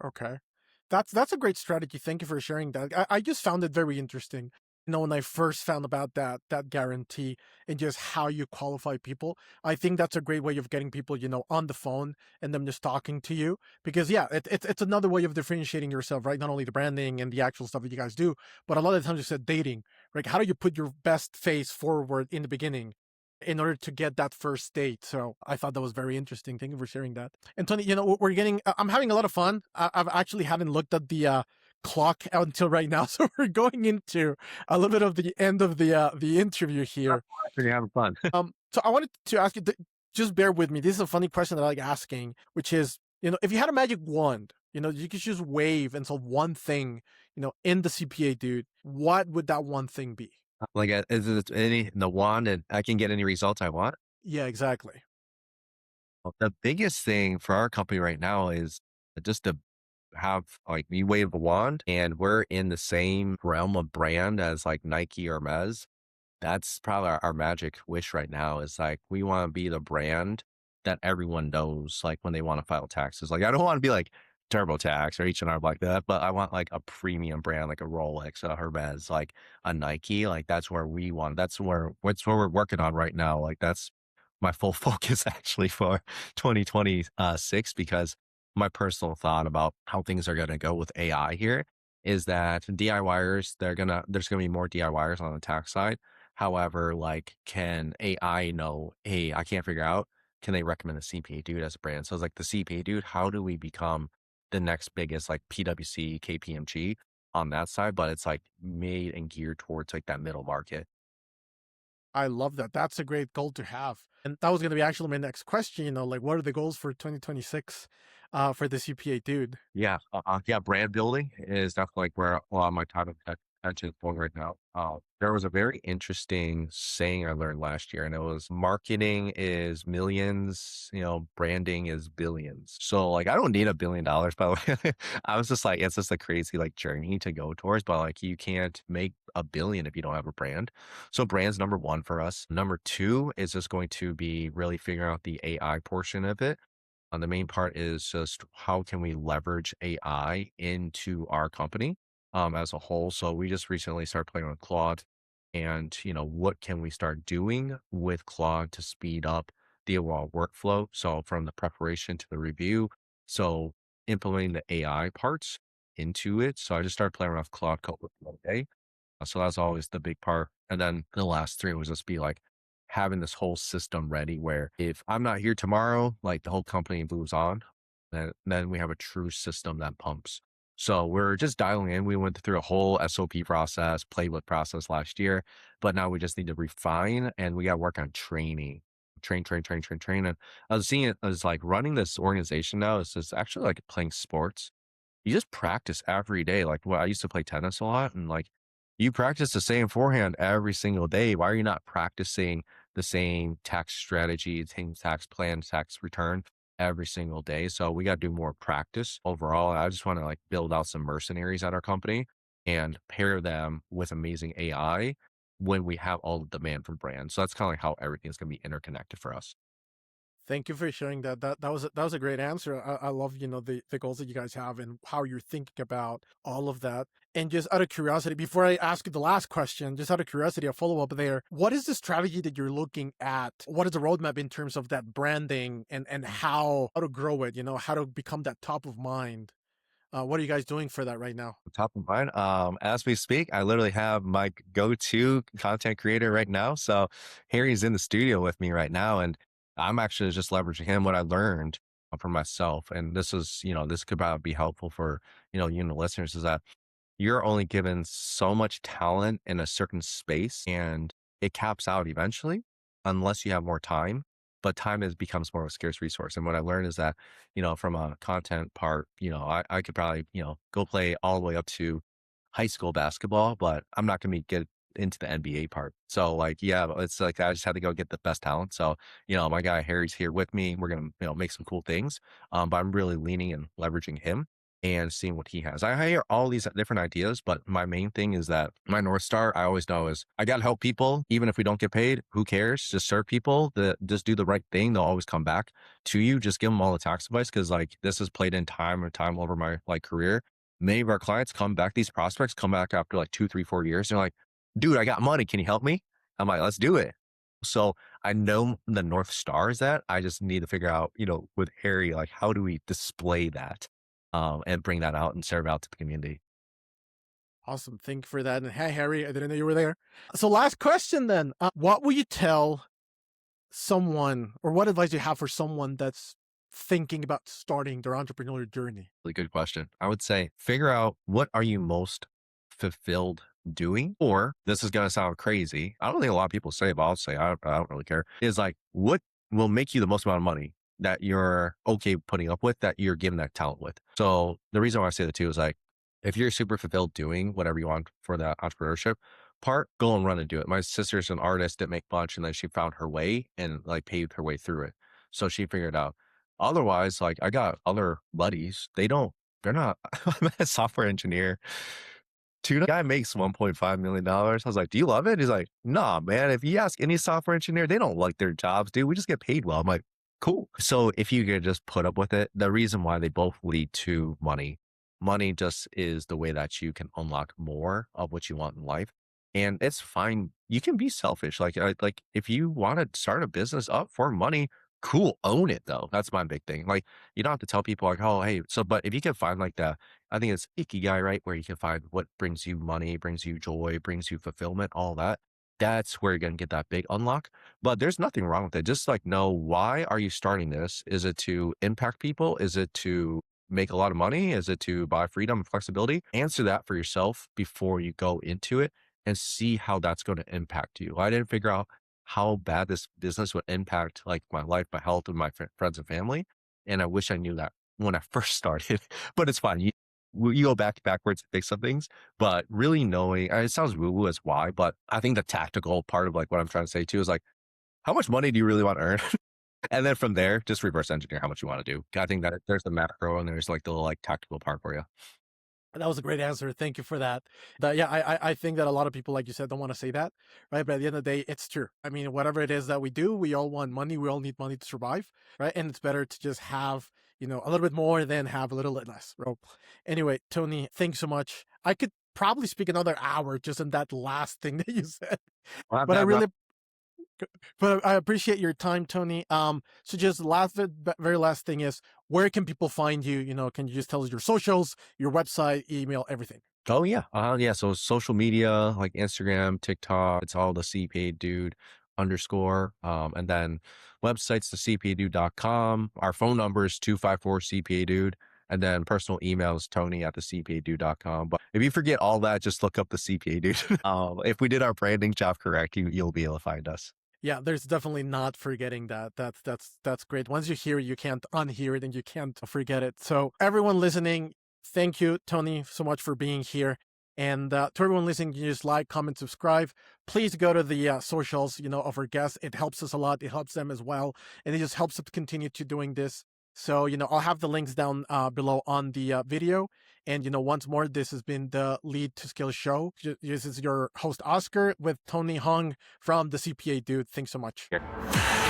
Okay. That's a great strategy. Thank you for sharing that. I just found it very interesting. When I first found about that guarantee and just how you qualify people, I think that's a great way of getting people, on the phone and them just talking to you. Because yeah, it's another way of differentiating yourself, right? Not only the branding and the actual stuff that you guys do, but a lot of times you said dating, right? How do you put your best face forward in the beginning in order to get that first date? So I thought that was very interesting. Thank you for sharing that. And Tony, I'm having a lot of fun. I've actually haven't looked at the clock until right now, so we're going into a little bit of the end of the interview here. You're having fun. So I wanted to ask you, just bear with me. This is a funny question that I like asking, which is, if you had a magic wand, you could just wave and solve one thing, in the CPA dude, what would that one thing be? Like, is it any the wand and I can get any results I want? Yeah, exactly. Well, the biggest thing for our company right now is just to have like we wave a wand and we're in the same realm of brand as like Nike or Mez. That's probably our magic wish right now is like we want to be the brand that everyone knows like when they want to file taxes. Like I don't want to be like TurboTax or H&R like that, but I want like a premium brand like a Rolex, a Hermes, like a Nike. Like that's where we want. That's where we're working on right now. Like that's my full focus actually for 2026 because my personal thought about how things are going to go with AI here is that DIYers, there's going to be more DIYers on the tax side. However, like, can AI know, hey, I can't figure out, can they recommend the CPA dude as a brand? So it's like the CPA dude, how do we become the next biggest like PWC, KPMG on that side? But it's like made and geared towards like that middle market. I love that. That's a great goal to have. And that was going to be actually my next question, like what are the goals for 2026 for the CPA dude? Yeah, yeah, brand building is definitely like where a lot of my time and attention is going right now. There was a very interesting saying I learned last year, and it was marketing is millions, branding is billions. So like, I don't need $1 billion, by the way. I was just like, it's just a crazy like journey to go towards, but like, you can't make a billion if you don't have a brand. So brand's number one for us. Number two is just going to be really figuring out the AI portion of it. The main part is just how can we leverage AI into our company as a whole. So we just recently started playing with Claude. and what can we start doing with Claude to speed up the overall workflow. So from the preparation to the review, so implementing the AI parts into it. So I just started playing around with Claude Code one day. So that's always the big part. And then the last three was just be like having this whole system ready where if I'm not here tomorrow, like the whole company moves on, then we have a true system that pumps. So we're just dialing in. We went through a whole SOP process, playbook process last year, but now we just need to refine and we got to work on training. Train. And I was seeing it as like running this organization now is actually like playing sports. You just practice every day. Like, well, I used to play tennis a lot, and like you practice the same forehand every single day. Why are you not practicing the same tax strategy, same tax plan, tax return every single day? So we got to do more practice overall. I just want to like build out some mercenaries at our company and pair them with amazing AI when we have all the demand from brands. So that's kind of like how everything's going to be interconnected for us. Thank you for sharing that. That was a great answer. I love, the goals that you guys have and how you're thinking about all of that. And just out of curiosity, before I ask you the last question, just out of curiosity, a follow up there. What is the strategy that you're looking at? What is the roadmap in terms of that branding and how to grow it? How to become that top of mind. What are you guys doing for that right now? Top of mind. As we speak, I literally have my go-to content creator right now. So Harry's in the studio with me right now, and I'm actually just leveraging him what I learned for myself. And this is, this could probably be helpful for the listeners. Is that you're only given so much talent in a certain space and it caps out eventually unless you have more time. But time becomes more of a scarce resource. And what I learned is that, from a content part, I could probably, go play all the way up to high school basketball, but I'm not going to get into the NBA part. So like, yeah, it's like I just had to go get the best talent. So, my guy Harry's here with me. We're going to, make some cool things. But I'm really leaning and leveraging him and seeing what he has. I hear all these different ideas, but my main thing is that my North Star, I always know is I got to help people. Even if we don't get paid, who cares? Just serve people, just do the right thing. They'll always come back to you. Just give them all the tax advice. Cause like this has played in time and time over my like career. Many of our clients come back, these prospects come back after like 2, 3, 4 years. They're like, dude, I got money. Can you help me? I'm like, let's do it. So I know the North Star is that. I just need to figure out, with Harry, like, how do we display that and bring that out and serve out to the community? Awesome. Thank you for that. And hey, Harry, I didn't know you were there. So, last question then. What will you tell someone, or what advice do you have for someone that's thinking about starting their entrepreneurial journey? Really good question. I would say figure out what are you most fulfilled doing, or this is going to sound crazy. I don't think a lot of people say, but I'll say I don't really care. Is like what will make you the most amount of money that you're okay putting up with, that you're given that talent with. So the reason why I say that too is like if you're super fulfilled doing whatever you want for that entrepreneurship part, go and run and do it. My sister's an artist that make bunch, and then she found her way and like paved her way through it. So she figured out. Otherwise, like I got other buddies, they're not, I'm a software engineer. Tuna guy makes $1.5 million. I was like, do you love it? He's like, nah, man. If you ask any software engineer, they don't like their jobs, dude. We just get paid well. I'm like, cool. So if you could just put up with it, the reason why they both lead to money, money just is the way that you can unlock more of what you want in life. And it's fine. You can be selfish. Like if you want to start a business up for money, cool. Own it though. That's my big thing. Like you don't have to tell people like, oh, hey, so, but if you can find like the, I think it's ikigai, right? Where you can find what brings you money, brings you joy, brings you fulfillment, all that. That's where you're going to get that big unlock. But there's nothing wrong with it. Just like know, why are you starting this? Is it to impact people? Is it to make a lot of money? Is it to buy freedom and flexibility? Answer that for yourself before you go into it and see how that's going to impact you. I didn't figure out how bad this business would impact like my life, my health, and my friends and family. And I wish I knew that when I first started, but it's fine. You go backwards and fix some things, but really knowing, it sounds woo woo as why, but I think the tactical part of like what I'm trying to say too is like, how much money do you really want to earn? And then from there, just reverse engineer how much you want to do. I think that there's the macro and there's like the little like tactical part for you. That was a great answer. Thank you for that. Yeah, I think that a lot of people, like you said, don't want to say that, right? But at the end of the day, it's true. I mean, whatever it is that we do, we all want money. We all need money to survive, right? And it's better to just have, a little bit more than have a little bit less. Bro. Anyway, Tony, thanks so much. I could probably speak another hour just in that last thing that you said. Well, But I really, but I appreciate your time, Tony. So just very last thing is, where can people find you? Can you just tell us your socials, your website, email, everything? Oh yeah. Yeah. So social media like Instagram, TikTok, it's all the CPA dude underscore. And then websites the CPAdude.com. Our phone number is 254 CPA dude. And then personal email is Tony at the CPAdude.com. But if you forget all that, just look up the CPA dude. If we did our branding job correct, you'll be able to find us. Yeah, there's definitely not forgetting that. That's great. Once you hear it, you can't unhear it and you can't forget it. So everyone listening, thank you, Tony, so much for being here. And to everyone listening, you just like, comment, subscribe. Please go to the socials, of our guests. It helps us a lot. It helps them as well, and it just helps us continue to doing this. So I'll have the links down below on the video. And once more, this has been the Lead to Skill Show. This is your host Oscar with Tony Hoong from the CPA Dude. Thanks so much. Yeah.